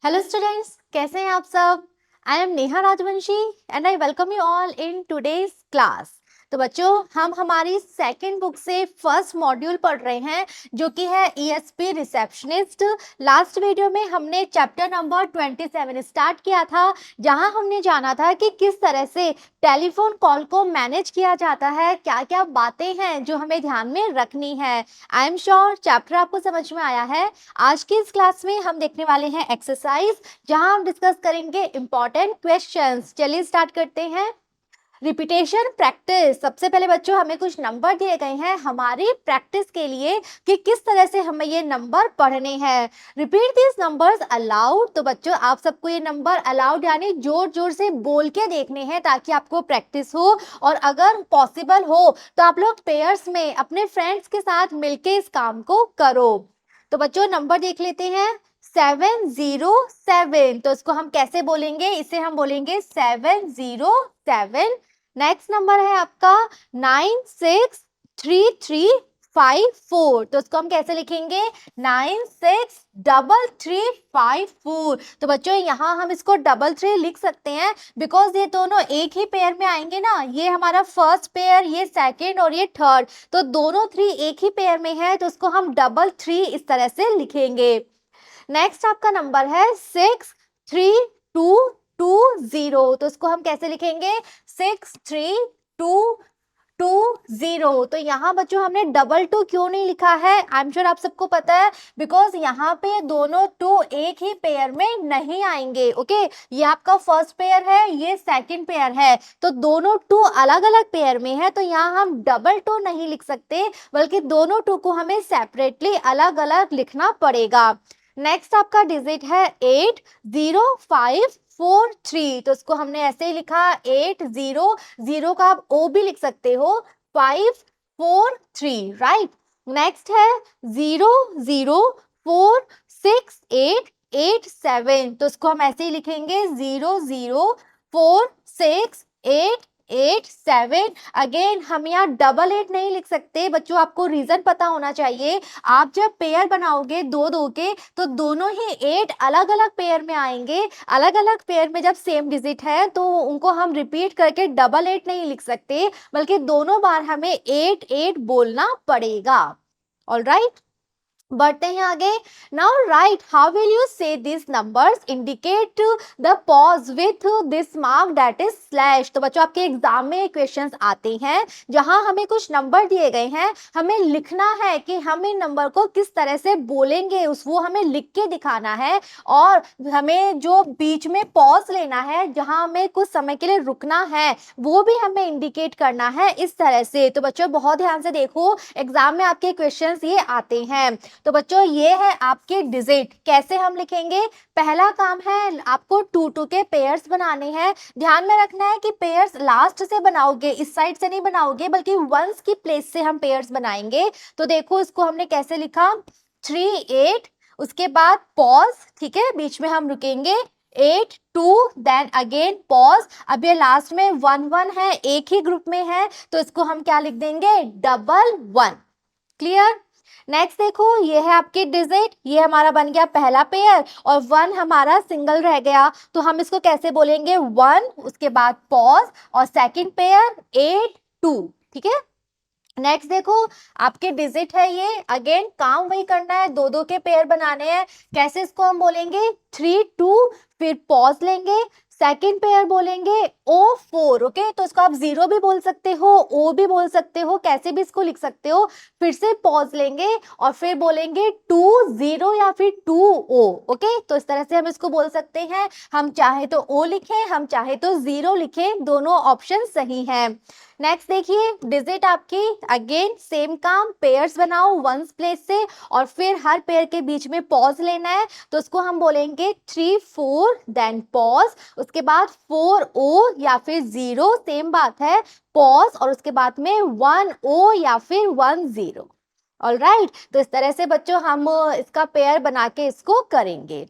Hello students, कैसे हैं आप सब। I am Neha Rajvanshi and I welcome you all in today's class. तो बच्चों, हम हमारी सेकंड बुक से फर्स्ट मॉड्यूल पढ़ रहे हैं जो कि है ईएसपी रिसेप्शनिस्ट। लास्ट वीडियो में हमने चैप्टर नंबर 27 स्टार्ट किया था, जहां हमने जाना था कि किस तरह से टेलीफोन कॉल को मैनेज किया जाता है, क्या क्या बातें हैं जो हमें ध्यान में रखनी है। आई एम श्योर चैप्टर आपको समझ में आया है। आज की इस क्लास में हम देखने वाले हैं एक्सरसाइज, जहां हम डिस्कस करेंगे इंपॉर्टेंट क्वेश्चंस। चलिए स्टार्ट करते हैं। Repetition practice. सबसे पहले बच्चों, हमें कुछ नंबर दिए गए हैं हमारी प्रैक्टिस के लिए कि किस तरह से हमें ये नंबर पढ़ने हैं। Repeat this numbers allowed. तो बच्चों, आप सबको ये नंबर अलाउड यानी जोर जोर से बोल के देखने हैं ताकि आपको प्रैक्टिस हो, और अगर पॉसिबल हो तो आप लोग पेयर्स में अपने फ्रेंड्स के साथ मिलके इस काम को करो। तो बच्चों, नंबर देख लेते हैं। 707। तो इसको हम कैसे बोलेंगे? इसे हम बोलेंगे 707। नेक्स्ट नंबर है आपका 963354। तो इसको हम कैसे लिखेंगे? 963354। तो बच्चों, यहाँ हम इसको 33 लिख सकते हैं बिकॉज ये दोनों एक ही पेयर में आएंगे ना। ये हमारा फर्स्ट पेयर, ये सेकेंड और ये थर्ड, तो दोनों 3 एक ही पेयर में है, तो इसको हम 33 इस तरह से लिखेंगे। नेक्स्ट आपका नंबर है 63220। तो इसको हम कैसे लिखेंगे? 63220। तो यहाँ बच्चों हमने 22 क्यों नहीं लिखा है? आई एम श्योर आप सबको पता है, बिकॉज यहाँ पे दोनों 2 एक ही पेयर में नहीं आएंगे। ओके, ये आपका फर्स्ट पेयर है, ये सेकंड पेयर है, तो दोनों 2 अलग अलग पेयर में है, तो यहाँ हम 22 नहीं लिख सकते, बल्कि दोनों 2 को हमें सेपरेटली अलग अलग लिखना पड़ेगा। नेक्स्ट आपका डिजिट है 80543। तो इसको हमने ऐसे ही लिखा 800 का आप ओ भी लिख सकते हो, 543, राइट। नेक्स्ट है 0046887। तो इसको हम ऐसे ही लिखेंगे 0046887। अगेन हम यहाँ 88 नहीं लिख सकते बच्चों, आपको रीजन पता होना चाहिए। आप जब पेयर बनाओगे दो दो के, तो दोनों ही 8 अलग अलग पेयर में आएंगे। अलग अलग पेयर में जब सेम डिजिट है तो उनको हम रिपीट करके 88 नहीं लिख सकते, बल्कि दोनों बार हमें 8 बोलना पड़ेगा। ऑलराइट, बढ़ते हैं आगे। Now right, how will you say this numbers? Indicate the pause with this mark that is slash. तो बच्चों, आपके एग्जाम में क्वेश्चंस आते हैं जहां हमें कुछ नंबर दिए गए हैं, हमें लिखना है कि हम इन नंबर को किस तरह से बोलेंगे, उस वो हमें लिख के दिखाना है। और हमें जो बीच में पॉज लेना है, जहां हमें कुछ समय के लिए रुकना है, वो भी हमें इंडिकेट करना है इस तरह से। तो बच्चों बहुत ध्यान से देखो, एग्जाम में आपके क्वेश्चंस ये आते हैं। तो बच्चों, ये है आपके डिजिट। कैसे हम लिखेंगे? पहला काम है आपको 2 के पेयर्स बनाने हैं। ध्यान में रखना है कि पेयर्स लास्ट से बनाओगे, इस साइड से नहीं बनाओगे, बल्कि वंस की प्लेस से हम पेयर्स बनाएंगे। तो देखो, इसको हमने कैसे लिखा? 38, उसके बाद पॉज, ठीक है, बीच में हम रुकेंगे, 82, देन अगेन पॉज। अब ये लास्ट में 11 है, एक ही ग्रुप में है, तो इसको हम क्या लिख देंगे? 11। क्लियर? नेक्स्ट देखो, ये है आपके डिजिट, ये हमारा बन गया पहला पेयर, और 1 हमारा सिंगल रह गया, तो हम इसको कैसे बोलेंगे? 1, उसके बाद पॉज, और सेकंड पेयर 82, ठीक है। नेक्स्ट देखो, आपके डिजिट है ये, अगेन काम वही करना है, 2 के पेयर बनाने हैं। कैसे इसको हम बोलेंगे? 32, फिर पॉज लेंगे, सेकंड पेयर बोलेंगे O4। ओके, तो इसको आप 0 भी बोल सकते हो, O भी बोल सकते हो, कैसे भी इसको लिख सकते हो। फिर से पॉज लेंगे और फिर बोलेंगे 20 या फिर 2O। ओके, तो इस तरह से हम इसको बोल सकते हैं। हम चाहे तो O लिखें, हम चाहे तो 0 लिखें, दोनों ऑप्शन सही हैं। नेक्स्ट देखिए, डिजिट आपकी, अगेन सेम काम, पेयर्स बनाओ वंस प्लेस से, और फिर हर पेयर के बीच में पॉज लेना है। तो उसको हम बोलेंगे 34, देन पॉज, उसके बाद 4O या फिर 0, सेम बात है, पॉज, और उसके बाद में 1O या फिर 10। ऑलराइट, तो इस तरह से बच्चों हम इसका पेयर बना के इसको करेंगे।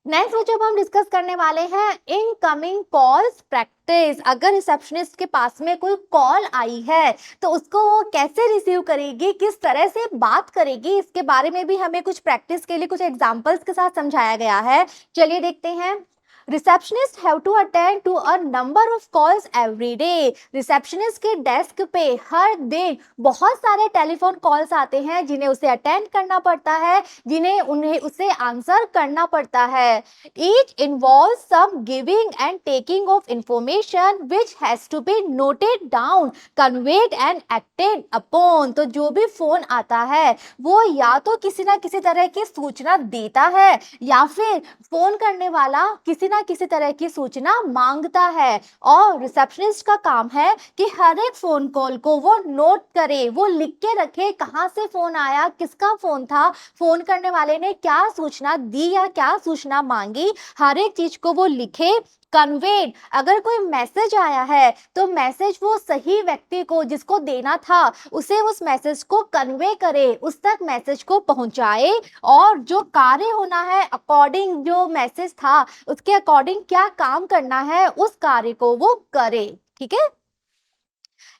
नेक्स्ट जब हम डिस्कस करने वाले हैं इनकमिंग कॉल्स प्रैक्टिस। अगर रिसेप्शनिस्ट के पास में कोई कॉल आई है तो उसको वो कैसे रिसीव करेगी, किस तरह से बात करेगी, इसके बारे में भी हमें कुछ प्रैक्टिस के लिए कुछ एग्जांपल्स के साथ समझाया गया है। चलिए देखते हैं। Receptionist have to attend to a number of calls every day. Receptionist के डेस्क पे हर दिन बहुत सारे टेलीफोन कॉल्स आते हैं जिन्हें उसे अटेंड करना पड़ता है, जिन्हें उन्हें उसे आंसर करना पड़ता है। Each involve some giving and taking of information which has to be noted down, conveyed and acted upon. तो जो भी फोन आता है वो या तो किसी ना किसी तरह की सूचना देता है या फिर फोन करने वाला किसी ना किसी तरह की सूचना मांगता है, और रिसेप्शनिस्ट का काम है कि हर एक फोन कॉल को वो नोट करे, वो लिख के रखे कहाँ से फोन आया, किसका फोन था, फोन करने वाले ने क्या सूचना दी या क्या सूचना मांगी, हर एक चीज को वो लिखे। कन्वेड, अगर कोई मैसेज आया है तो मैसेज वो सही व्यक्ति को जिसको देना था उसे उस मैसेज को कन्वे करे, उस तक मैसेज को पहुंचाए, और जो कार्य होना है अकॉर्डिंग जो मैसेज था उसके अकॉर्डिंग क्या काम करना है उस कार्य को वो करे। ठीक है।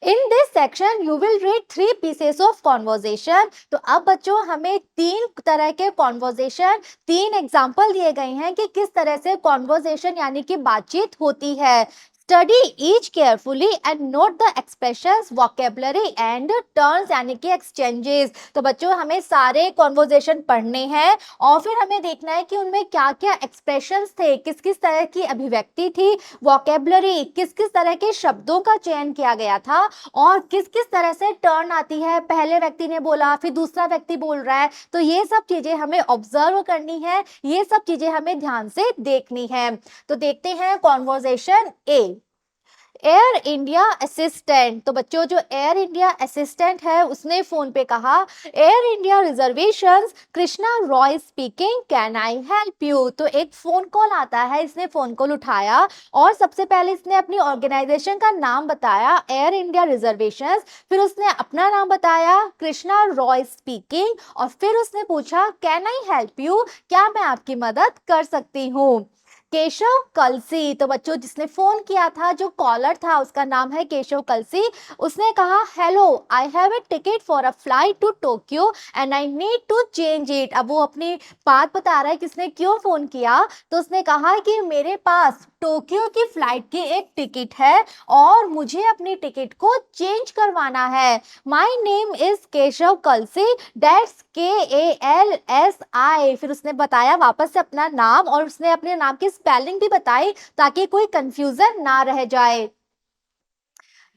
In this section you will read 3 pieces of conversation. तो अब बच्चों हमें 3 तरह के कॉन्वर्जेशन, 3 एग्जाम्पल दिए गए हैं कि किस तरह से कॉन्वर्जेशन यानी कि बातचीत होती है। Study each carefully and note the expressions, vocabulary and turns यानी कि एक्सचेंजेस। तो बच्चों हमें सारे कॉन्वर्जेशन पढ़ने हैं और फिर हमें देखना है कि उनमें क्या क्या एक्सप्रेशंस थे, किस किस तरह की अभिव्यक्ति थी, वोकेबलरी किस किस तरह के शब्दों का चयन किया गया था, और किस किस तरह से टर्न आती है, पहले व्यक्ति ने बोला फिर दूसरा व्यक्ति बोल रहा है। तो ये सब चीजें हमें ऑब्जर्व करनी है, ये सब चीजें हमें ध्यान से देखनी है। तो देखते हैं conversation A. Air India assistant. तो बच्चों जो एयर इंडिया असिस्टेंट है उसने फोन पे कहा, air India reservations, Krishna Roy speaking, can I help you. तो एक फोन कॉल आता है, इसने फोन कॉल उठाया और सबसे पहले इसने अपनी ऑर्गेनाइजेशन का नाम बताया, एयर इंडिया रिजर्वेशंस, फिर उसने अपना नाम बताया, कृष्णा रॉय स्पीकिंग, और फिर उसने पूछा कैन आई हेल्प यू, क्या मैं आपकी मदद कर सकती हूँ। केशव कलसी। तो बच्चों जिसने फोन किया था, जो कॉलर था उसका नाम है केशव कलसी। उसने कहा hello, I have a ticket for a flight to Tokyo and I need to change it. अब वो अपनी बात बता रहा है किसने क्यों फोन किया। तो उसने कहा कि मेरे पास टोक्यो की फ्लाइट की एक टिकट है और मुझे अपनी टिकट को चेंज करवाना है। My name is Keshav Kalsi, that's KALSI। फिर उसने बताया वापस से अपना नाम और उसने अपने नाम की स्पेलिंग भी बताई ताकि कोई कंफ्यूजन ना रह जाए।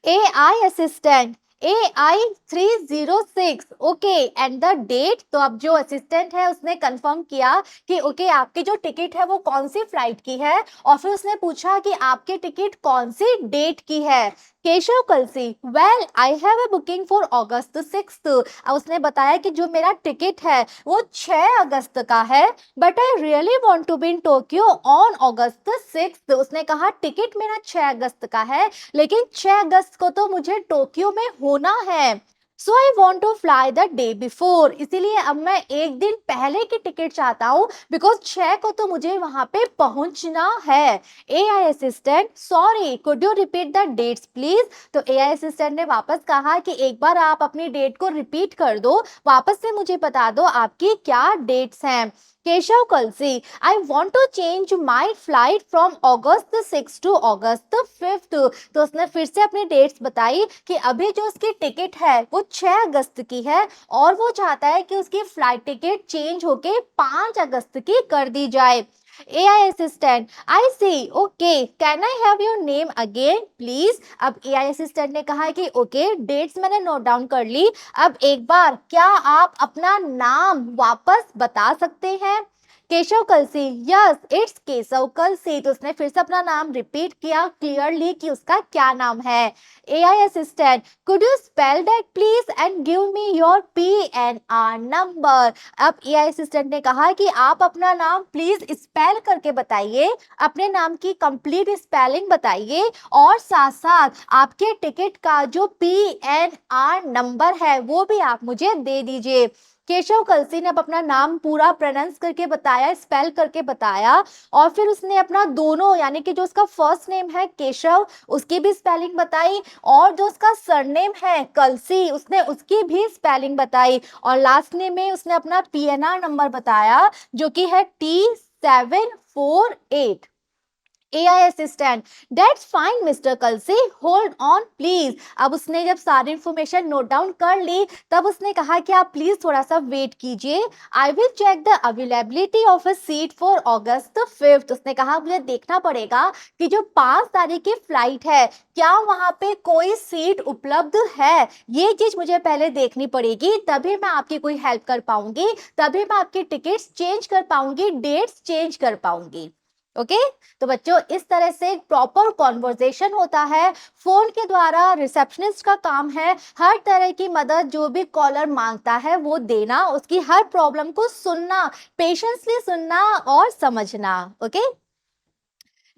AI assistant, AI306, okay and the date. तो अब जो असिस्टेंट है उसने कंफर्म किया कि ओके आपकी जो टिकट है वो कौन सी फ्लाइट की है, और फिर उसने पूछा कि आपकी टिकट कौन सी डेट की है। Keshav Kalsi, well I have a booking for August 6। अब उसने बताया कि जो मेरा टिकट है वो 6 अगस्त का है, but I really want to be in Tokyo on August 6। उसने कहा टिकट मेरा 6 अगस्त का है लेकिन 6 अगस्त को तो मुझे टोक्यो में होना है। So I want to fly the day before, इसीलिए अब मैं एक दिन पहले की टिकट चाहता हूँ बिकॉज 6 को तो मुझे वहां पे पहुंचना है। AI assistant, sorry could you repeat the dates please. तो AI असिस्टेंट ने वापस कहा कि एक बार आप अपनी डेट को रिपीट कर दो, वापस से मुझे बता दो आपकी क्या डेट्स हैं। Keshav Kalsi, I want to change my flight from August 6 to August 5। तो उसने फिर से अपनी डेट्स बताई कि अभी जो उसकी टिकट है वो 6 अगस्त की है और वो चाहता है कि उसकी फ्लाइट टिकट चेंज होके 5 अगस्त की कर दी जाए। AI assistant, I see, okay can I have your name again please. अब AI असिस्टेंट ने कहा कि ओके डेट्स मैंने नोट डाउन कर ली, अब एक बार क्या आप अपना नाम वापस बता सकते हैं। Keshav Kalsi, yes it's Keshav Kalsi. तो उसने फिर से अपना नाम रिपीट किया क्लियरली कि उसका क्या नाम है। AI assistant, could you spell that please and give me your PNR number. अब AI असिस्टेंट ने कहा कि आप अपना नाम प्लीज स्पेल करके बताइए, अपने नाम की कंप्लीट स्पेलिंग बताइए और साथ साथ आपके टिकट का जो PNR नंबर है वो भी आप मुझे दे दीजिए। केशव कलसी ने अब अपना नाम पूरा प्रोनाउंस करके बताया, स्पेल करके बताया, और फिर उसने अपना दोनों यानी कि जो उसका फर्स्ट नेम है केशव उसकी भी स्पेलिंग बताई, और जो उसका सरनेम है कलसी उसने उसकी भी स्पेलिंग बताई, और लास्ट नेम में उसने अपना पीएनआर नंबर बताया जो कि है T748। AI assistant, that's fine mister Kalsi, hold on please. अब उसने जब सारी इंफॉर्मेशन नोट डाउन कर ली तब उसने कहा कि आप प्लीज थोड़ा सा वेट कीजिए, I will check the availability of a seat for August 5th। उसने कहा मुझे देखना पड़ेगा कि जो 5 तारीख की फ्लाइट है क्या वहां पे कोई सीट उपलब्ध है, ये चीज मुझे पहले देखनी पड़ेगी, तभी मैं आपकी कोई हेल्प कर पाऊंगी, तभी मैं आपकी टिकट्स चेंज कर पाऊंगी, डेट्स चेंज कर पाऊंगी। ओके तो बच्चों इस तरह से प्रॉपर कॉन्वर्जेशन होता है फोन के द्वारा। रिसेप्शनिस्ट का काम है हर तरह की मदद जो भी कॉलर मांगता है वो देना, उसकी हर प्रॉब्लम को सुनना, पेशेंसली सुनना और समझना। ओके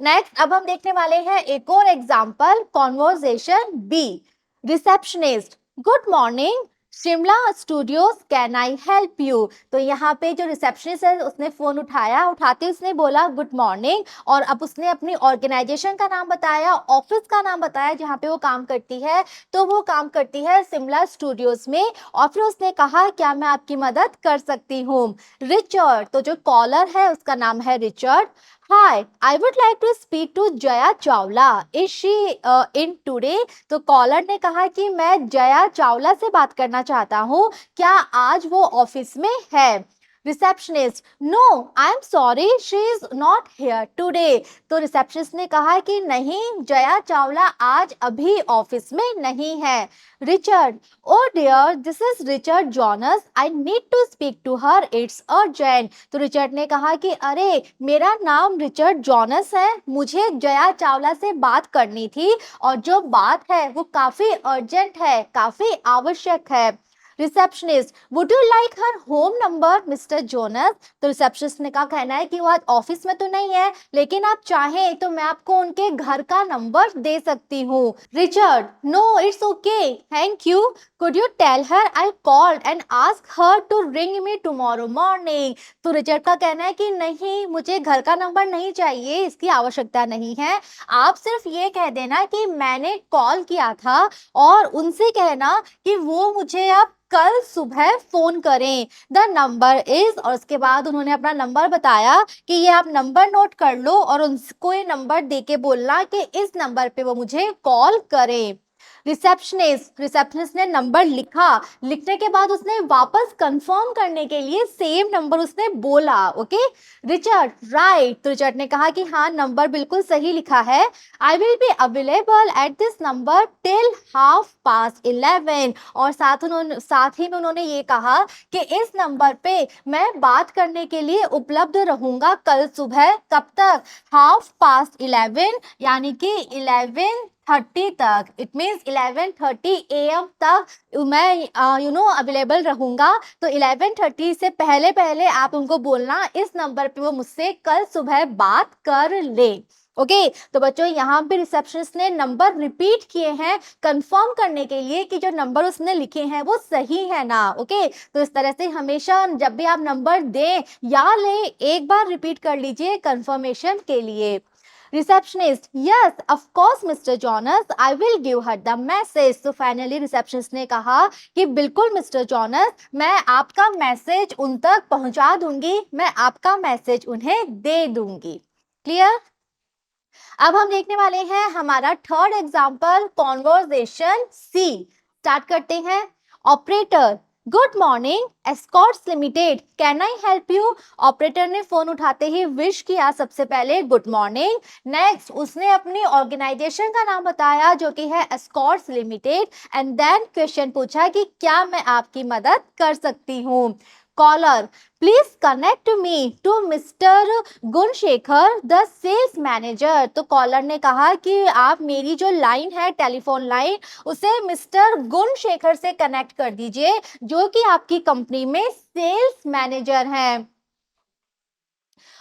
नेक्स्ट अब हम देखने वाले हैं एक और example, conversation B. Receptionist, good morning Shimla studios, can I help you. तो यहाँ पे जो रिसेप्शनिस्ट है उसने फोन उठाया, उठाते उसने बोला गुड मॉर्निंग, और अब उसने अपनी ऑर्गेनाइजेशन का नाम बताया, ऑफिस का नाम बताया जहाँ पे वो काम करती है, तो वो काम करती है शिमला स्टूडियोज में, और फिर उसने कहा क्या मैं आपकी मदद कर सकती हूँ। रिचर्ड, तो जो कॉलर है उसका नाम है Richard. Hi, I would like to speak to Jaya Chawla, is she in today? तो कॉलर ने कहा कि मैं जया चावला से बात करना चाहता हूँ, क्या आज वो ऑफिस में है। Receptionist, no I am sorry she is not here today. तो रिसेप्शनिस्ट ने कहा कि नहीं जया चावला आज अभी ऑफिस में नहीं है। Richard, oh dear this is Richard Jones, I need to speak to her, it's urgent. तो रिचर्ड ने कहा कि अरे मेरा नाम रिचर्ड जॉनस है, मुझे जया चावला से बात करनी थी, और जो बात है वो काफी अर्जेंट है, काफी आवश्यक है। Receptionist, would you like her home number mister Jonas. तो रिसेप्शनिस्ट ने कहा कहना है कि वो आज ऑफिस में तो नहीं है, लेकिन आप चाहें तो मैं आपको उनके घर का नंबर दे सकती हूँ। Richard, no it's okay thank you, could you tell her I called and ask her to ring me tomorrow morning. तो रिचर्ड का कहना है कि नहीं मुझे घर का नंबर नहीं चाहिए, इसकी आवश्यकता नहीं है, आप सिर्फ ये कह देना कि मैंने कॉल किया था, और उनसे कहना कि वो मुझे अब कल सुबह फोन करें, द नंबर इज, और उसके बाद उन्होंने अपना नंबर बताया कि ये आप नंबर नोट कर लो, और उनको ये नंबर दे के बोलना कि इस नंबर पे वो मुझे कॉल करें। रिसेप्शनिस्ट ने नंबर लिखा, लिखने के बाद उसने वापस कंफर्म करने के लिए सेम नंबर उसने बोला। Okay Richard, right. तो रिचर्ड ने कहा कि हाँ नंबर बिल्कुल सही लिखा है, I will be available at this number till 11:30। और साथ ही में उन्होंने ये कहा कि इस नंबर पे मैं बात करने के लिए उपलब्ध रहूंगा कल सुबह, कब तक, 11:30 यानी कि 11:30 तक, इट मीन्स 11:30 AM तक मैं अवेलेबल रहूंगा। तो 11:30 से पहले पहले आप उनको बोलना इस नंबर पे वो मुझसे कल सुबह बात कर ले। ओके तो बच्चों यहाँ पे रिसेप्शनिस्ट ने नंबर रिपीट किए हैं कंफर्म करने के लिए कि जो नंबर उसने लिखे हैं वो सही है ना। ओके तो इस तरह से हमेशा जब भी आप नंबर दें या लें एक बार रिपीट कर लीजिए कंफर्मेशन के लिए। Receptionist, yes of course mister Jones, I will give her the message. तो फाइनली रिसेप्शनिस्ट ने कहा कि बिल्कुल मिस्टर जॉनस, मैं आपका मैसेज उन तक पहुंचा दूंगी, मैं आपका मैसेज उन्हें दे दूंगी। क्लियर। अब हम देखने वाले हैं हमारा थर्ड एग्जाम्पल, कॉन्वर्जेशन सी। स्टार्ट करते हैं। Operator, good morning Escorts limited, can I help you. Operator ने फोन उठाते ही विश किया सबसे पहले गुड मॉर्निंग, नेक्स्ट उसने अपनी ऑर्गेनाइजेशन का नाम बताया जो कि है Escorts Limited, and then question पूछा कि क्या मैं आपकी मदद कर सकती हूँ। Caller, please connect me to mister Gunashekar the sales manager. तो कॉलर ने कहा कि आप मेरी जो लाइन है टेलीफोन लाइन उसे मिस्टर गुणशेखर से कनेक्ट कर दीजिए जो कि आपकी कंपनी में सेल्स मैनेजर हैं।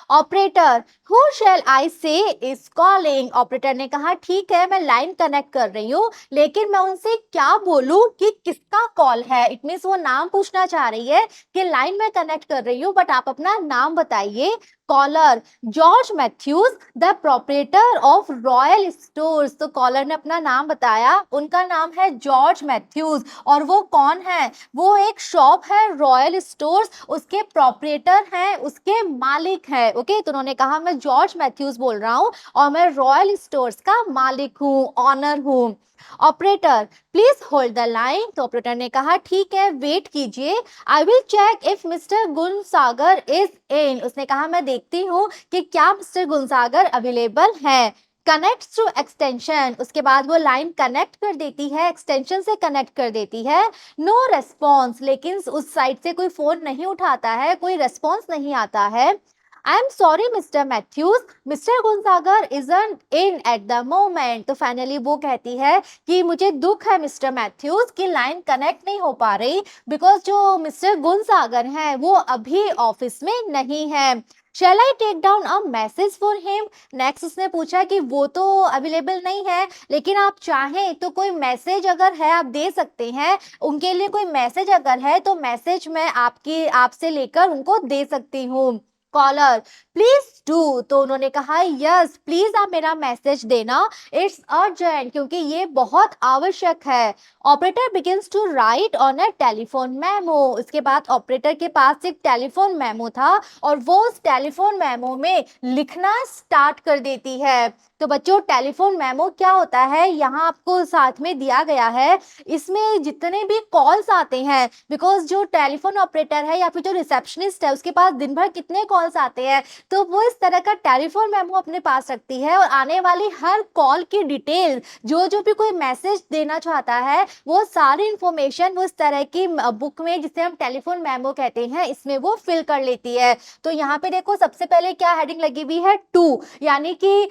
Operator, who shall I say is calling. Operator ने कहा ठीक है मैं लाइन कनेक्ट कर रही हूँ, लेकिन मैं उनसे क्या बोलूं कि किसका कॉल है। इट मीन्स वो नाम पूछना चाह रही है कि लाइन में कनेक्ट कर रही हूँ बट आप अपना नाम बताइए। Caller, George Matthews the proprietor of Royal Stores. तो कॉलर ने अपना नाम बताया, उनका नाम है जॉर्ज मैथ्यूज। और वो कौन है? वो एक शॉप है रॉयल स्टोर्स, उसके प्रोपरेटर हैं, उसके मालिक हैं। ओके, तो उन्होंने कहा मैं जॉर्ज मैथ्यूज बोल रहा हूँ और मैं रॉयल स्टोर्स का मालिक हूँ, ऑनर हूँ। Operator, please hold the line. तो ऑपरेटर ने कहा ठीक है वेट कीजिए, I will check if mister Gunasagar is in. उसने कहा मैं देखती हूँ कि क्या मिस्टर गुणसागर अवेलेबल है। कनेक्ट थ्रू एक्सटेंशन, उसके बाद वो लाइन कनेक्ट कर देती है, एक्सटेंशन से कनेक्ट कर देती है। नो रेस्पॉन्स, लेकिन उस साइड से कोई फोन नहीं उठाता है, कोई रेस्पॉन्स नहीं आता है। I am sorry mister Matthews, mister Gunasagar isn't in at the moment. तो फाइनली वो कहती है कि मुझे दुख है मिस्टर मैथ्यूज की लाइन कनेक्ट नहीं हो पा रही, बिकॉज जो मिस्टर गुणसागर हैं वो अभी ऑफिस में नहीं है। Shall I take down a message for him. Next उसने पूछा कि वो तो अवेलेबल नहीं है, लेकिन आप चाहें तो कोई मैसेज अगर है आप दे सकते हैं, उनके लिए कोई मैसेज अगर है तो मैसेज मैं आपसे लेकर उनको दे सकती हूँ। Caller, please do. तो उन्होंने कहा यस प्लीज आप मेरा मैसेज देना, इट्स अर्जेंट, क्योंकि ये बहुत आवश्यक है। Operator begins to write on a telephone memo. इसके बाद ऑपरेटर के पास एक टेलीफोन मेमो था और वो उस टेलीफोन मेमो में लिखना स्टार्ट कर देती है। तो बच्चों टेलीफोन मेमो क्या होता है यहाँ आपको साथ में दिया गया है। इसमें जितने भी कॉल्स आते हैं, बिकॉज जो टेलीफोन ऑपरेटर है या फिर जो रिसेप्शनिस्ट है उसके पास दिन भर कितने कॉल्स आते हैं, तो वो इस तरह का टेलीफोन मेमो अपने पास रखती है और आने वाली हर कॉल की डिटेल, जो जो भी कोई मैसेज देना चाहता है वो सारी इंफॉर्मेशन वो इस तरह की बुक में, जिसे हम टेलीफोन मेमो कहते हैं, इसमें वो फिल कर लेती है। तो यहाँ पे देखो सबसे पहले क्या हेडिंग लगी हुई है, टू, यानी कि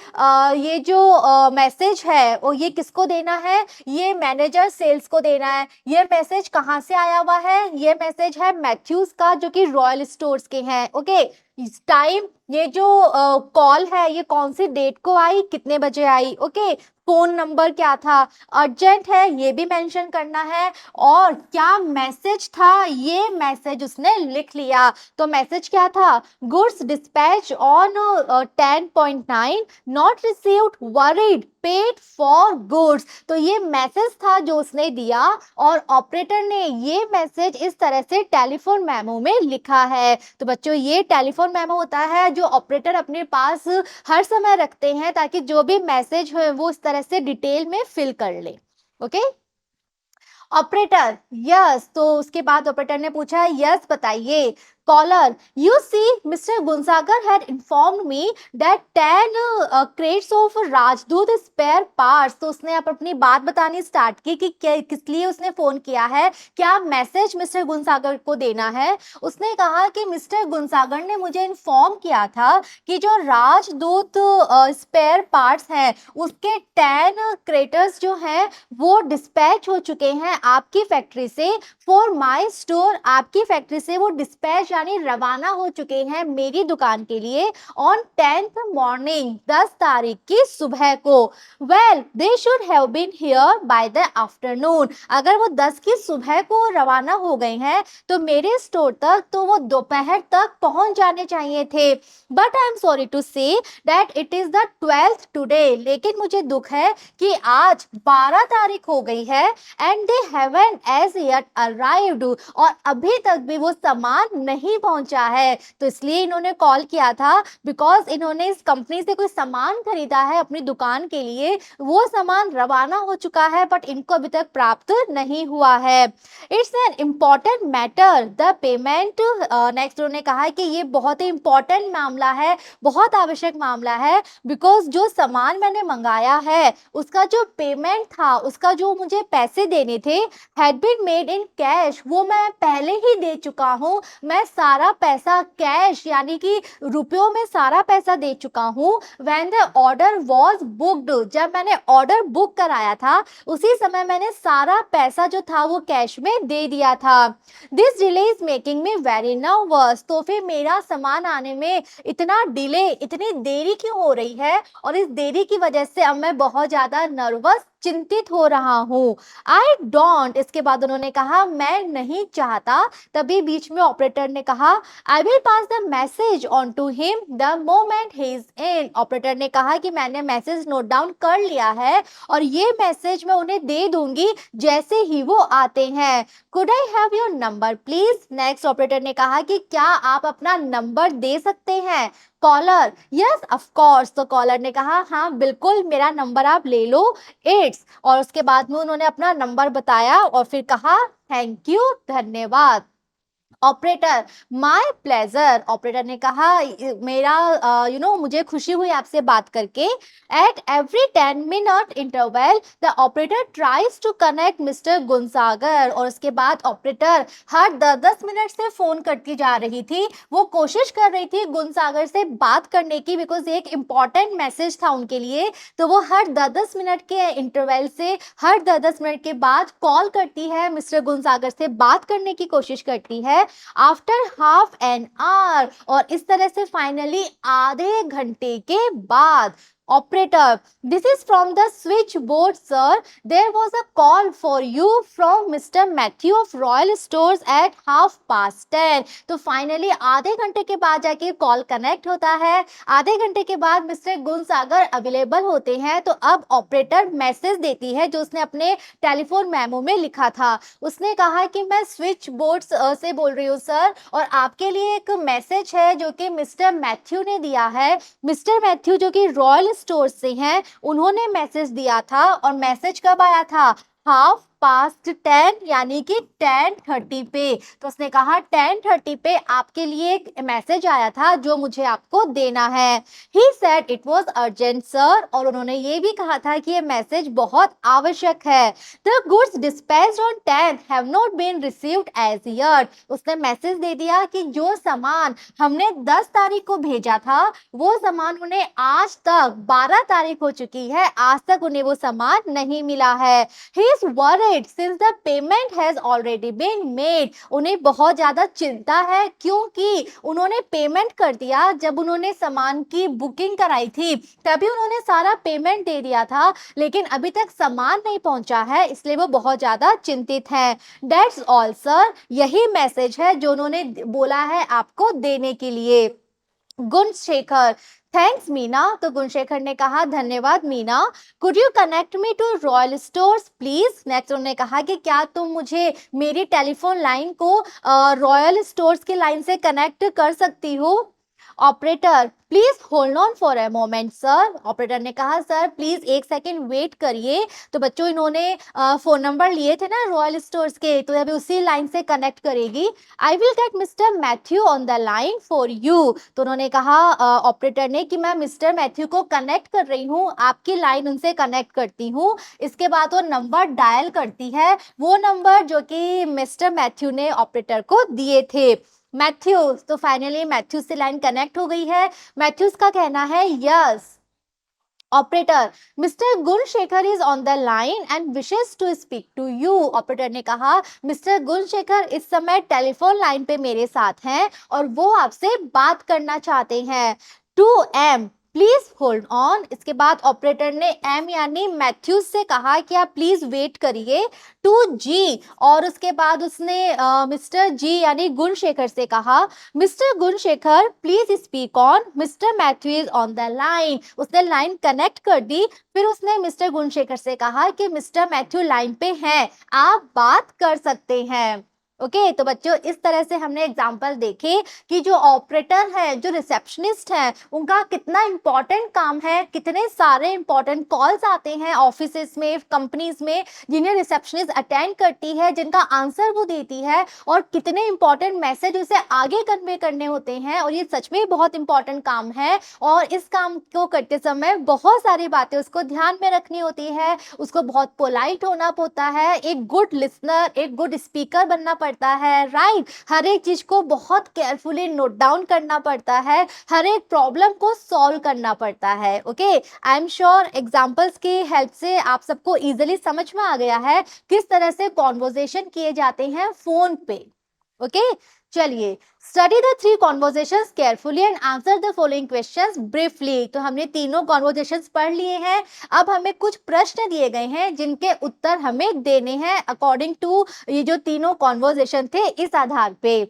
ये जो मैसेज है वो ये किसको देना है, ये मैनेजर सेल्स को देना है। ये मैसेज कहाँ से आया हुआ है, ये मैसेज है मैथ्यूज का जो कि रॉयल स्टोर्स के हैं। ओके, टाइम, ये जो कॉल है ये कौन सी डेट को आई, कितने बजे आई। ओके, फोन नंबर क्या था, अर्जेंट है ये भी मेंशन करना है, और क्या मैसेज था ये मैसेज उसने लिख लिया। तो मैसेज क्या था, goods dispatch on 10.9 not received worried paid for goods. तो ये मैसेज था जो उसने दिया और ऑपरेटर ने ये मैसेज इस तरह से टेलीफोन मेमो में लिखा है। तो बच्चों ये टेलीफोन मेमो होता है जो ऑपरेटर अपने पास हर समय रखते हैं ताकि जो भी मैसेज है वो इस तरह से डिटेल में फिल कर ले। Okay, operator, yes. तो उसके बाद ऑपरेटर ने पूछा यस बताइए। Caller, you see mister Gunasagar had informed me that 10 crates of Rajdoot spare parts. तो उसने अब अपनी बात बतानी स्टार्ट की कि किस लिए उसने फोन किया है, क्या मैसेज मिस्टर गुणसागर को देना है। उसने कहा कि मिस्टर गुणसागर ने मुझे इन्फॉर्म किया था कि जो राजदूत स्पेयर पार्ट्स हैं उसके 10 क्रेटर्स जो हैं वो डिस्पैच हो चुके हैं आपकी फैक्ट्री से, फॉर माई स्टोर। आपकी फैक्ट्री से वो डिस्पैच यानी रवाना हो चुके हैं मेरी दुकान के लिए ऑन 10th मॉर्निंग, 10 तारीख की सुबह को। Well they should have been here by the afternoon. अगर वो 10 की सुबह को रवाना हो गए हैं तो मेरे स्टोर तक तो वो दोपहर तक पहुंच जाने चाहिए थे। But I am sorry to say that it is the 12th today. लेकिन मुझे दुख है कि आज 12 तारीख हो गई है and they haven't as yet arrived. और अभी तक भी वो सामान नहीं पहुंचा है। तो इसलिए इन्होंने कॉल किया था बिकॉज इन्होंने इस कंपनी से कोई सामान खरीदा है अपनी दुकान के लिए, वो सामान रवाना हो चुका है बट इनको अभी तक प्राप्त नहीं हुआ है। It's an important matter the payment. Next उन्होंने कहा कि ये बहुत ही इंपॉर्टेंट मामला है, बहुत आवश्यक मामला है, बिकॉज जो सामान मैंने मंगाया है उसका जो पेमेंट था, उसका जो मुझे पैसे देने थे, had been made in cash, वो मैं पहले ही दे चुका हूँ। मैं सारा पैसा कैश यानी कि रुपयों में सारा पैसा दे चुका हूँ। When the order was booked, जब मैंने ऑर्डर बुक कराया था उसी समय मैंने सारा पैसा जो था वो कैश में दे दिया था। This delay is making me very nervous, तो फिर मेरा सामान आने में इतना डिले, इतनी देरी क्यों हो रही है, और इस देरी की वजह से अब मैं बहुत ज्यादा नर्वस, चिंतित हो रहा हूँ। आई डोंट, इसके बाद उन्होंने कहा मैं नहीं चाहता। तभी बीच में ऑपरेटर ने कहा I will pass the message on to him the moment he is in. Operator ने कहा कि मैंने मैसेज नोट डाउन कर लिया है और ये मैसेज मैं उन्हें दे दूंगी जैसे ही वो आते हैं। Could I have your number please. Next operator ने कहा कि क्या आप अपना नंबर दे सकते हैं। कॉलर यस ऑफ कोर्स, तो कॉलर ने कहा हाँ बिल्कुल मेरा नंबर आप ले लो, इट्स। और उसके बाद में उन्होंने अपना नंबर बताया और फिर कहा थैंक यू, धन्यवाद। ऑपरेटर माय प्लेजर, ऑपरेटर ने कहा मेरा मुझे खुशी हुई आपसे बात करके। At every 10 minute interval the operator tries to connect mister Gunsagar, और उसके बाद ऑपरेटर हर 10 मिनट से फोन करती जा रही थी। वो कोशिश कर रही थी गुनसागर से बात करने की, बिकॉज एक इम्पॉर्टेंट मैसेज था उनके लिए। तो वो हर 10 मिनट के इंटरवल से हर 10 मिनट के बाद कॉल करती है, मिस्टर गुनसागर से बात करने की कोशिश करती है। आफ्टर हाफ एन आवर, और इस तरह से फाइनली आधे घंटे के बाद operator this is from the switchboard sir, there was a call for you from mister Matthew of Royal Stores at 10:30। तो फाइनली आधे घंटे के बाद जाके कॉल कनेक्ट होता है। आधे घंटे के बाद मिस्टर गुनसागर अवेलेबल होते हैं। तो अब ऑपरेटर मैसेज देती है जो उसने अपने टेलीफोन मेमो में लिखा था। उसने कहा कि मैं स्विच बोर्ड से बोल रही हूँ सर, और आपके लिए एक मैसेज है जो कि मिस्टर मैथ्यू ने दिया है। मिस्टर मैथ्यू जो कि रॉयल स्टोर से हैं, उन्होंने मैसेज दिया था, और मैसेज कब आया था 10:30 यानी कि 10:30 पे। तो उसने कहा 10:30 पे आपके लिए एक मैसेज आया था जो मुझे आपको देना है। He said it was urgent sir, और उन्होंने ये भी कहा था कि ये मैसेज बहुत आवश्यक है। The goods dispatched on 10 have not been received as yet. उसने मैसेज दे दिया कि जो सामान हमने 10 तारीख को भेजा था वो सामान उन्हें आज तक 12 तारीख हो चुकी है, आज तक उन्हें वो सामान नहीं मिला है। He is worried since the payment has already been made. उन्हें बहुत ज्यादा चिंता है क्योंकि उन्होंने पेमेंट कर दिया। जब उन्होंने सामान की बुकिंग कराई थी तभी उन्होंने सारा पेमेंट दे दिया था, लेकिन अभी तक सामान नहीं पहुंचा है, इसलिए वो बहुत ज्यादा चिंतित हैं। That's all sir, यही मैसेज है जो उन्होंने बोला है आपको देने के लिए। गुणशेखर थैंक्स मीना, तो गुणशेखर ने कहा धन्यवाद Meena. Could you connect me to royal stores please. Next उन्होंने कहा कि क्या तुम मुझे मेरी टेलीफोन लाइन को रॉयल स्टोर्स की लाइन से कनेक्ट कर सकती हो। Operator please hold on for a moment sir. Operator ने कहा सर प्लीज एक सेकेंड वेट करिए। तो बच्चों इन्होंने फोन नंबर लिए थे ना रॉयल स्टोर्स के, तो अभी उसी लाइन से कनेक्ट करेगी। I will get mister Matthew on the line for you. तो उन्होंने कहा ऑपरेटर ने कि मैं मिस्टर मैथ्यू को कनेक्ट कर रही हूँ, आपकी लाइन उनसे कनेक्ट करती हूँ। इसके बाद वो नंबर डायल करती है, वो नंबर जो कि मिस्टर मैथ्यू ने ऑपरेटर को दिए थे। मैथ्यूज, तो फाइनली मैथ्यूज से लाइन कनेक्ट हो गई है। मैथ्यूज का कहना है yes. Operator mister Gunashekhar is on the line and wishes to speak to you. Operator ने कहा मिस्टर गुणशेखर इस समय टेलीफोन लाइन पे मेरे साथ हैं और वो आपसे बात करना चाहते हैं। 2M please hold on. इसके बाद ऑपरेटर ने एम यानी मैथ्यूज से कहा कि आप प्लीज वेट करिए। 2G, और उसके बाद उसने मिस्टर जी यानी गुणशेखर से कहा mister Gunashekhar please speak on, mister Matthew is on the line. उसने लाइन कनेक्ट कर दी। फिर उसने मिस्टर गुणशेखर से कहा कि मिस्टर मैथ्यू लाइन पे हैं, आप बात कर सकते हैं। ओके तो बच्चों इस तरह से हमने एग्जाम्पल देखे कि जो ऑपरेटर है, जो रिसेप्शनिस्ट है, उनका कितना इंपॉर्टेंट काम है। कितने सारे इंपॉर्टेंट कॉल्स आते हैं ऑफिसेस में, कंपनीज में, जिन्हें रिसेप्शनिस्ट अटेंड करती है, जिनका आंसर वो देती है, और कितने इंपॉर्टेंट मैसेज उसे आगे कन्वे करने होते हैं। और ये सच में बहुत इंपॉर्टेंट काम है, और इस काम को करते समय बहुत सारी बातें उसको ध्यान में रखनी होती है। उसको बहुत पोलाइट होना होता है, एक गुड लिसनर, एक गुड स्पीकर बनना पड़ता पड़ता है, राइट। हर एक चीज को बहुत केयरफुली नोट डाउन करना पड़ता है, हर एक प्रॉब्लम को सॉल्व करना पड़ता है। Okay, I am sure examples की हेल्प से आप सबको इजिली समझ में आ गया है किस तरह से कॉन्वर्जेशन किए जाते हैं फोन पे। ओके, चलिए, study the 3 conversations carefully and answer the following questions briefly. तो हमने तीनों कॉन्वर्जेशंस पढ़ लिए हैं, अब हमें कुछ प्रश्न दिए गए हैं जिनके उत्तर हमें देने हैं अकॉर्डिंग टू ये जो तीनों कॉन्वर्जेशन थे इस आधार पे।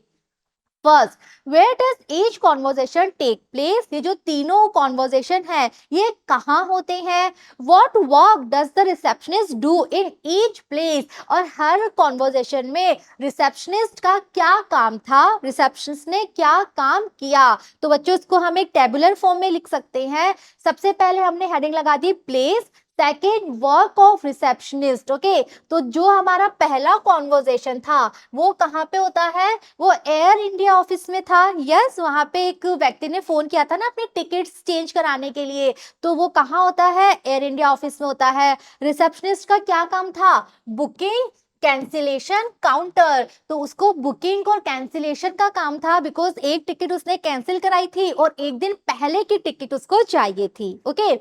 First, where does each conversation take place. ये जो तीनों कॉन्वर्जेशन है ये कहाँ होते हैं। What work does the receptionist do in each place. और हर कॉन्वर्जेशन में रिसेप्शनिस्ट का क्या काम था, रिसेप्शनिस्ट ने क्या काम किया। तो बच्चों इसको हम एक टेबुलर फॉर्म में लिख सकते हैं। सबसे पहले हमने हेडिंग लगा the place, second work of receptionist. Okay, तो जो हमारा पहला कॉन्वर्जेशन था वो कहाँ पे होता है, वो एयर इंडिया ऑफिस में था। यस, वहां पे एक व्यक्ति ने फोन किया था ना अपनी टिकट्स चेंज कराने के लिए, तो वो कहाँ होता है, एयर इंडिया ऑफिस में होता है। रिसेप्शनिस्ट का क्या काम था, बुकिंग, कैंसिलेशन, काउंटर। तो उसको बुकिंग और कैंसिलेशन का काम था, बिकॉज एक टिकट उसने कैंसिल कराई थी और एक दिन पहले की टिकट उसको चाहिए थी। ओके,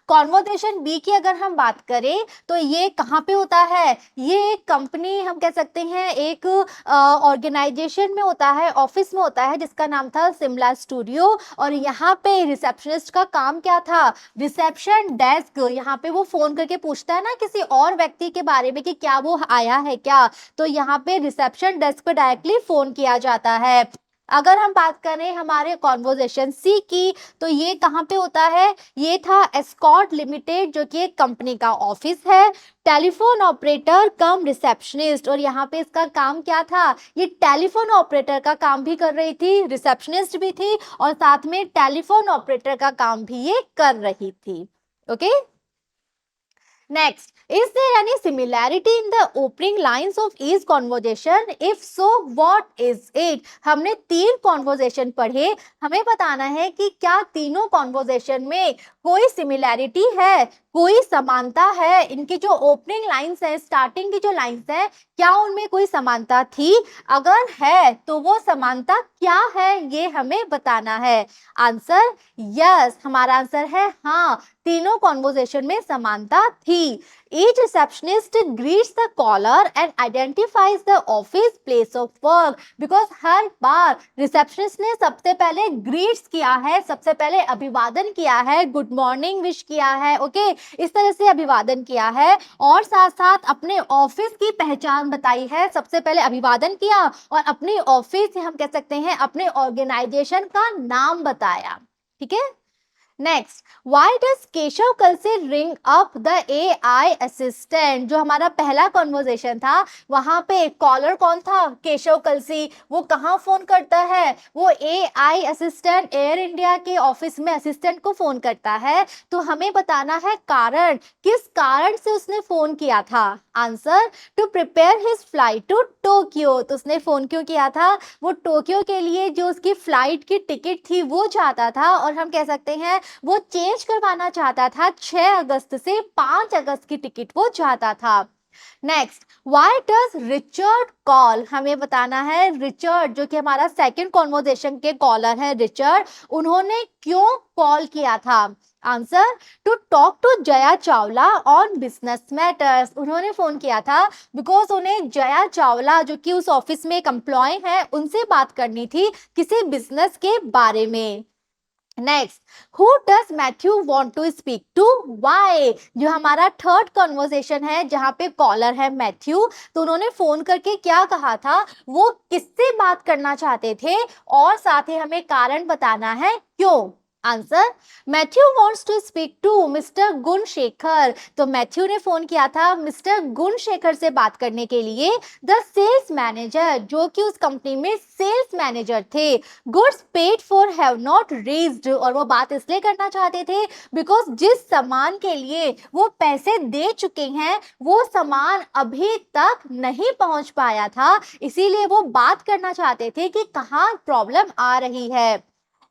कॉन्वर्जेशन बी की अगर हम बात करें तो ये कहाँ पे होता है, ये एक कंपनी हम कह सकते हैं एक ऑर्गेनाइजेशन में होता है, ऑफिस में होता है जिसका नाम था शिमला स्टूडियो। और यहाँ पे रिसेप्शनिस्ट का काम क्या था, रिसेप्शन डेस्क। यहाँ पे वो फोन करके पूछता है ना किसी और व्यक्ति के बारे में कि क्या वो आया है क्या, तो यहाँ पे रिसेप्शन डेस्क पे डायरेक्टली फोन किया जाता है। अगर हम बात करें हमारे कॉन्वर्जेशन सी की तो ये कहाँ पे होता है, ये था एस्कॉर्ट लिमिटेड जो कि एक कंपनी का ऑफिस है। टेलीफोन ऑपरेटर कम रिसेप्शनिस्ट, और यहाँ पे इसका काम क्या था, ये टेलीफोन ऑपरेटर का काम भी कर रही थी, रिसेप्शनिस्ट भी थी और साथ में टेलीफोन ऑपरेटर का काम भी ये कर रही थी। Okay, next, is there any similarity in the opening lines of each conversation? If so, what is it? हमने 3 कॉन्वर्जेशन पढ़े, हमें बताना है कि क्या तीनों कॉन्वर्जेशन में कोई सिमिलैरिटी है, कोई समानता है। इनकी जो ओपनिंग लाइंस है, स्टार्टिंग की जो लाइंस है, क्या उनमें कोई समानता थी, अगर है तो वो समानता क्या है ये हमें बताना है। आंसर यस, हमारा आंसर है हाँ, तीनों कॉन्वर्जेशन में समानता थी। Each receptionist greets the caller and identifies the office place of work, because her bar receptionist ने सबसे पहले ग्रीट्स किया है, सबसे पहले अभिवादन किया है, गुड मॉर्निंग विश किया है। ओके, इस तरह से अभिवादन किया है और साथ साथ अपने ऑफिस की पहचान बताई है। सबसे पहले अभिवादन किया और अपनी ऑफिस, हम कह सकते हैं अपने ऑर्गेनाइजेशन का नाम बताया। ठीक है, next, why does Keshav Kalsi ring up the AI assistant. जो हमारा पहला कॉन्वर्जेशन था वहां पे कॉलर कौन था, केशव कलसी। वो कहाँ फोन करता है, वो AI असिस्टेंट एयर इंडिया के ऑफिस में असिस्टेंट को फोन करता है। तो हमें बताना है कारण, किस कारण से उसने फोन किया था। Answer, to prepare his flight to Tokyo. तो उसने फोन क्यों किया था, वो टोक्यो के लिए जो उसकी फ्लाइट की टिकट थी वो चाहता था, और हम कह सकते हैं वो चेंज करवाना चाहता था, 6 अगस्त से 5 अगस्त की टिकट वो चाहता था। Next, why does Richard call. हमें बताना है रिचर्ड जो कि हमारा सेकंड कॉन्वर्जेशन के कॉलर है, रिचर्ड, उन्होंने क्यों कॉल किया था। Answer, to talk to Jaya Chawla on business matters. उन्होंने फोन किया था बिकॉज उन्हें जया चावला जो कि उस ऑफिस में एक एम्प्लॉय है उनसे बात करनी थी किसी बिजनेस के बारे में। Next, who does Matthew want to speak to, why. जो हमारा थर्ड कॉन्वर्सेशन है जहां पे कॉलर है मैथ्यू, तो उन्होंने फोन करके क्या कहा था, वो किससे बात करना चाहते थे और साथ ही हमें कारण बताना है क्यों। Answer, Matthew wants to speak to mister Gunashekhar. तो मैथ्यू ने फोन किया था मिस्टर गुणशेखर से बात करने के लिए। द सेल्स मैनेजर, जो कि उस कंपनी में सेल्स मैनेजर थे। Goods paid for have not reached, और वो बात इसलिए करना चाहते थे बिकॉज जिस सामान के लिए वो पैसे दे चुके हैं वो सामान अभी तक नहीं पहुंच पाया था, इसीलिए वो बात करना चाहते थे कि कहाँ प्रॉब्लम आ रही है।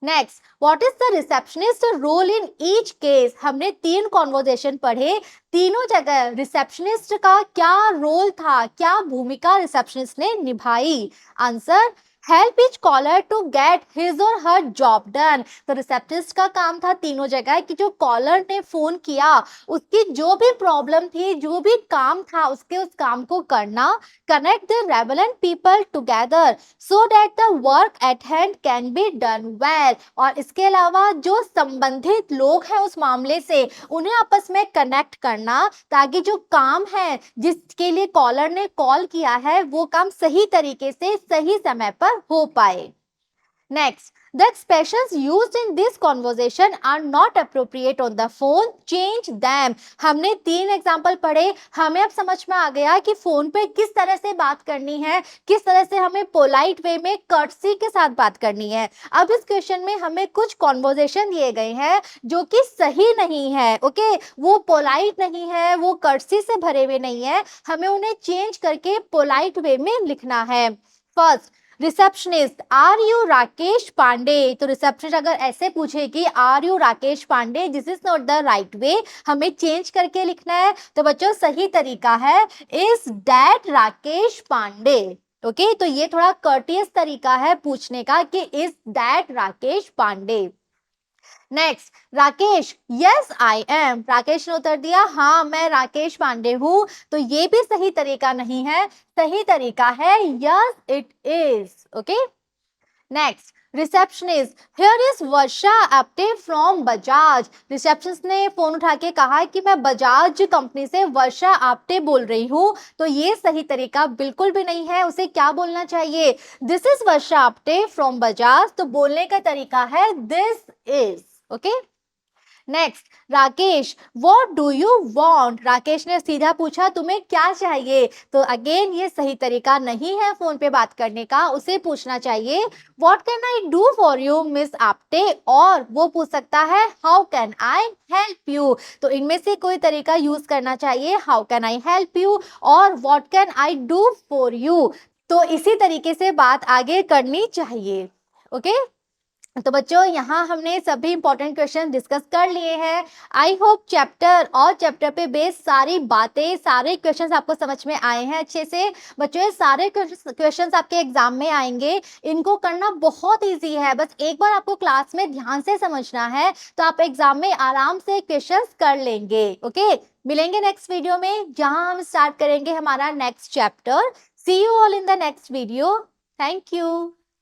Next, what is the receptionist role in each case? हमने 3 कॉन्वर्जेशन पढ़े, तीनों जगह रिसेप्शनिस्ट का क्या रोल था, क्या भूमिका रिसेप्शनिस्ट ने निभाई? Answer, help each caller to get his or her job done. तो रिसेप्शनिस्ट का काम था तीनों जगह कि जो कॉलर ने फोन किया उसकी जो भी प्रॉब्लम थी, जो भी काम था, उसके उस काम को करना, connect the relevant people together so that the work at hand can be done well. और इसके अलावा जो संबंधित लोग हैं उस मामले से, उन्हें आपस में कनेक्ट करना ताकि जो काम है जिसके लिए कॉलर ने कॉल किया है वो काम सही तरीके से सही समय पर हो पाए। Next, the expressions used in this conversation are not appropriate on the phone. Change them. हमने 3 एग्जाम्पल पढ़े, हमें अब समझ में आ गया कि फोन पे किस तरह से बात करनी है, किस तरह से हमें पोलाइट वे में कर्टसी के साथ बात करनी है। अब इस क्वेश्चन में हमें कुछ कॉन्वर्जेशन दिए गए हैं जो कि सही नहीं है, ओके, वो पोलाइट नहीं है, वो कर्टसी से भरे हुए नहीं है, हमें उन्हें चेंज करके पोलाइट वे में लिखना है। First, receptionist, are you Rakesh Pandey? तो रिसेप्शनिस्ट अगर ऐसे पूछे कि are you Rakesh Pandey, this is not the right way, हमें चेंज करके लिखना है। तो बच्चों सही तरीका है is that Rakesh Pandey. Okay, तो ये थोड़ा कर्टियस तरीका है पूछने का कि is that Rakesh Pandey. Next, Rakesh, yes I am. राकेश ने उत्तर दिया हाँ मैं राकेश पांडे हूं। तो ये भी सही तरीका नहीं है, सही तरीका है yes it is. Okay, next, receptionist, here is Varsha Apte from Bajaj. Receptionist ने फोन उठा के कहा कि मैं बजाज कंपनी से वर्षा आप्टे बोल रही हूँ। तो ये सही तरीका बिल्कुल भी नहीं है, उसे क्या बोलना चाहिए? This is Varsha Apte from Bajaj. तो बोलने का तरीका है this is. Okay, next, Rakesh, what do you want? Rakesh ने सीधा पूछा तुम्हें क्या चाहिए? तो अगेन ये सही तरीका नहीं है फोन पे बात करने का, उसे पूछना चाहिए what can I do for you miss Apte, और वो पूछ सकता है how can I help you. तो इनमें से कोई तरीका यूज करना चाहिए, how can I help you और what can I do for you. तो इसी तरीके से बात आगे करनी चाहिए। ओके, तो बच्चों यहाँ हमने सभी इंपॉर्टेंट क्वेश्चन डिस्कस कर लिए हैं। आई होप चैप्टर और चैप्टर पे बेस्ड सारी बातें, सारे क्वेश्चंस आपको समझ में आए हैं अच्छे से। बच्चों ये सारे क्वेश्चंस आपके एग्जाम में आएंगे, इनको करना बहुत इजी है, बस एक बार आपको क्लास में ध्यान से समझना है तो आप एग्जाम में आराम से क्वेश्चंस कर लेंगे। ओके, मिलेंगे नेक्स्ट वीडियो में जहां हम स्टार्ट करेंगे हमारा next chapter. See you all in the next video. Thank you.